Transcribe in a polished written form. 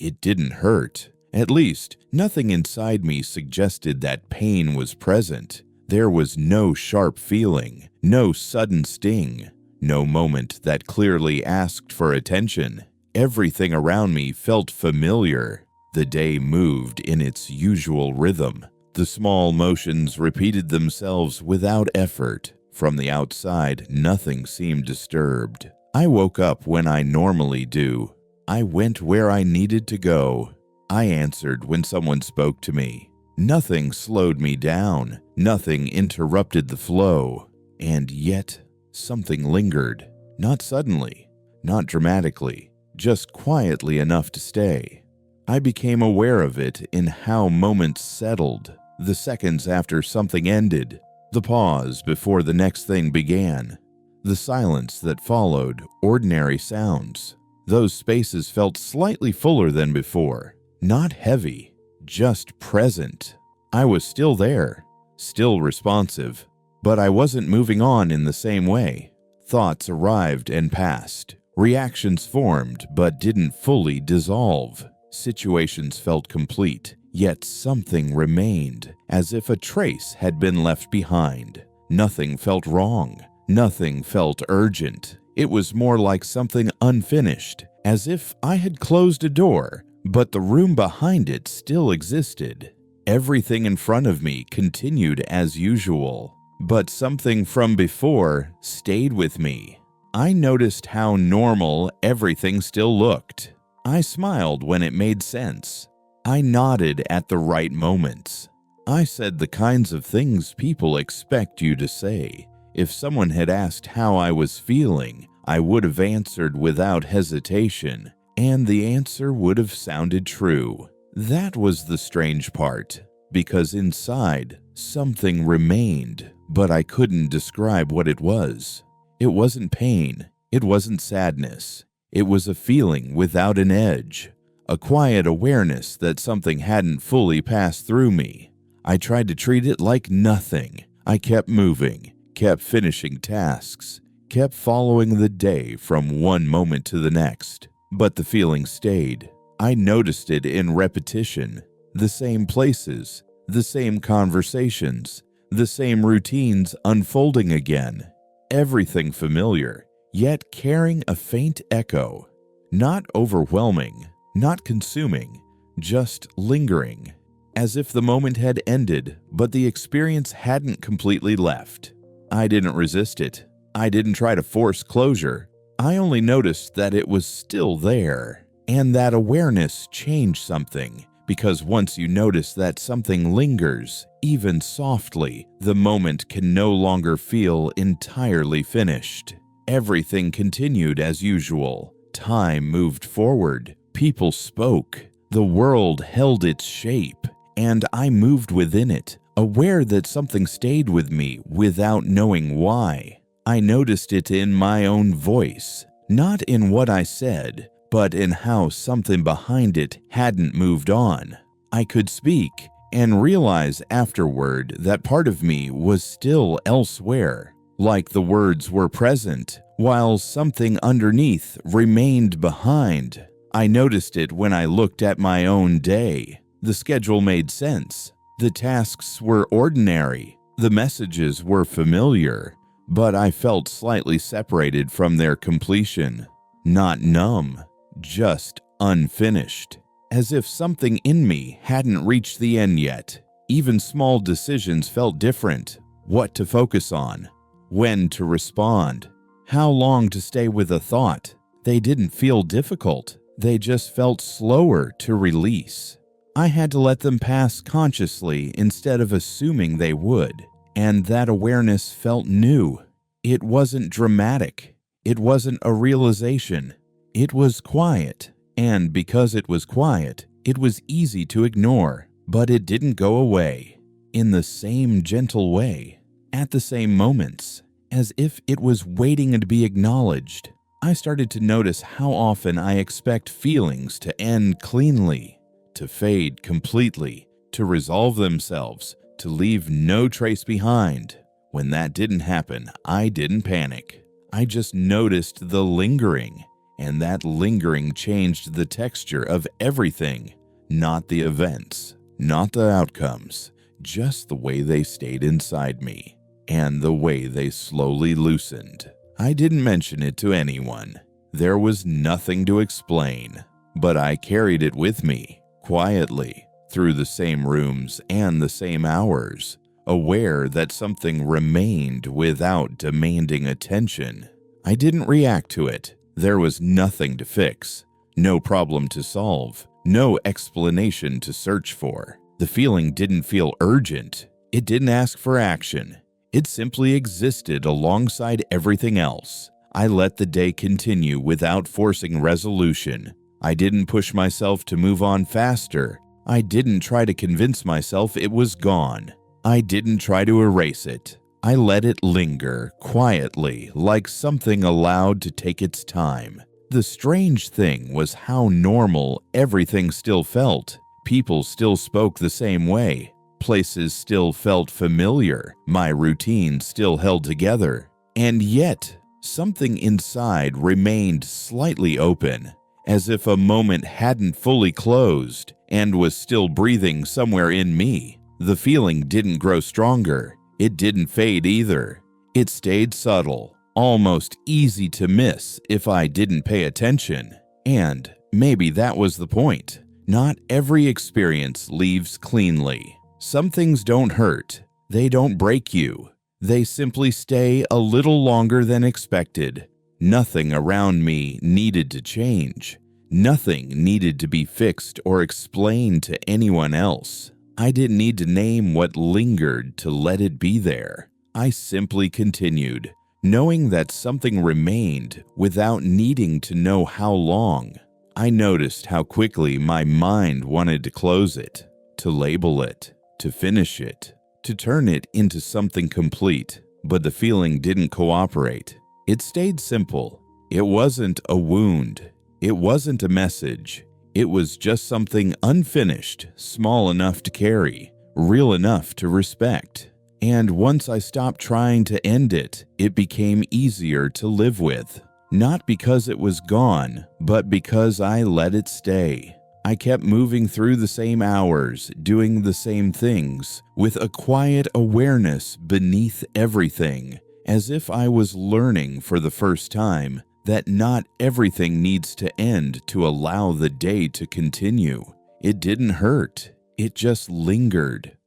It didn't hurt. At least, nothing inside me suggested that pain was present. There was no sharp feeling, no sudden sting, no moment that clearly asked for attention. Everything around me felt familiar. The day moved in its usual rhythm. The small motions repeated themselves without effort. From the outside, nothing seemed disturbed. I woke up when I normally do. I went where I needed to go. I answered when someone spoke to me. Nothing slowed me down. Nothing interrupted the flow. And yet, something lingered. Not suddenly, not dramatically, just quietly enough to stay. I became aware of it in how moments settled, the seconds after something ended, the pause before the next thing began, the silence that followed ordinary sounds. Those spaces felt slightly fuller than before, not heavy, just present. I was still there, still responsive, but I wasn't moving on in the same way. Thoughts arrived and passed. Reactions formed but didn't fully dissolve. Situations felt complete, yet something remained, as if a trace had been left behind. Nothing felt wrong. Nothing felt urgent. It was more like something unfinished, as if I had closed a door, but the room behind it still existed. Everything in front of me continued as usual, but something from before stayed with me. I noticed how normal everything still looked. I smiled when it made sense. I nodded at the right moments. I said the kinds of things people expect you to say. If someone had asked how I was feeling, I would have answered without hesitation, and the answer would have sounded true. That was the strange part, because inside, something remained, but I couldn't describe what it was. It wasn't pain. It wasn't sadness. It was a feeling without an edge, a quiet awareness that something hadn't fully passed through me. I tried to treat it like nothing. I kept moving, kept finishing tasks, kept following the day from one moment to the next. But the feeling stayed. I noticed it in repetition, the same places, the same conversations, the same routines unfolding again. Everything familiar, yet carrying a faint echo. Not overwhelming, not consuming, just lingering. As if the moment had ended, but the experience hadn't completely left. I didn't resist it. I didn't try to force closure. I only noticed that it was still there. And that awareness changed something, because once you notice that something lingers, even softly, the moment can no longer feel entirely finished. Everything continued as usual. Time moved forward. People spoke. The world held its shape, and I moved within it, aware that something stayed with me without knowing why. I noticed it in my own voice, not in what I said, but in how something behind it hadn't moved on. I could speak and realize afterward that part of me was still elsewhere, like the words were present, while something underneath remained behind. I noticed it when I looked at my own day. The schedule made sense. The tasks were ordinary. The messages were familiar, but I felt slightly separated from their completion. Not numb, just unfinished. As if something in me hadn't reached the end yet. Even small decisions felt different. What to focus on, when to respond, how long to stay with a thought. They didn't feel difficult. They just felt slower to release. I had to let them pass consciously instead of assuming they would. And that awareness felt new. It wasn't dramatic. It wasn't a realization. It was quiet. And because it was quiet, it was easy to ignore. But it didn't go away. In the same gentle way. At the same moments. As if it was waiting to be acknowledged. I started to notice how often I expect feelings to end cleanly, to fade completely, to resolve themselves, to leave no trace behind. When that didn't happen, I didn't panic. I just noticed the lingering, and that lingering changed the texture of everything. Not the events, not the outcomes, just the way they stayed inside me, and the way they slowly loosened. I didn't mention it to anyone. There was nothing to explain, but I carried it with me, quietly, through the same rooms and the same hours, aware that something remained without demanding attention. I didn't react to it. There was nothing to fix, no problem to solve, no explanation to search for. The feeling didn't feel urgent. It didn't ask for action. It simply existed alongside everything else. I let the day continue without forcing resolution. I didn't push myself to move on faster. I didn't try to convince myself it was gone. I didn't try to erase it. I let it linger quietly, like something allowed to take its time. The strange thing was how normal everything still felt. People still spoke the same way. Places still felt familiar. My routine still held together. And yet, something inside remained slightly open, as if a moment hadn't fully closed and was still breathing somewhere in me. The feeling didn't grow stronger. It didn't fade either. It stayed subtle, almost easy to miss if I didn't pay attention. And maybe that was the point. Not every experience leaves cleanly. Some things don't hurt. They don't break you. They simply stay a little longer than expected. Nothing around me needed to change. Nothing needed to be fixed or explained to anyone else. I didn't need to name what lingered to let it be there. I simply continued, knowing that something remained without needing to know how long. I noticed how quickly my mind wanted to close it, to label it, to finish it, to turn it into something complete. But the feeling didn't cooperate. It stayed simple. It wasn't a wound. It wasn't a message. It was just something unfinished, small enough to carry, real enough to respect. And once I stopped trying to end it, it became easier to live with. Not because it was gone, but because I let it stay. I kept moving through the same hours, doing the same things, with a quiet awareness beneath everything, as if I was learning for the first time that not everything needs to end to allow the day to continue. It didn't hurt. It just lingered,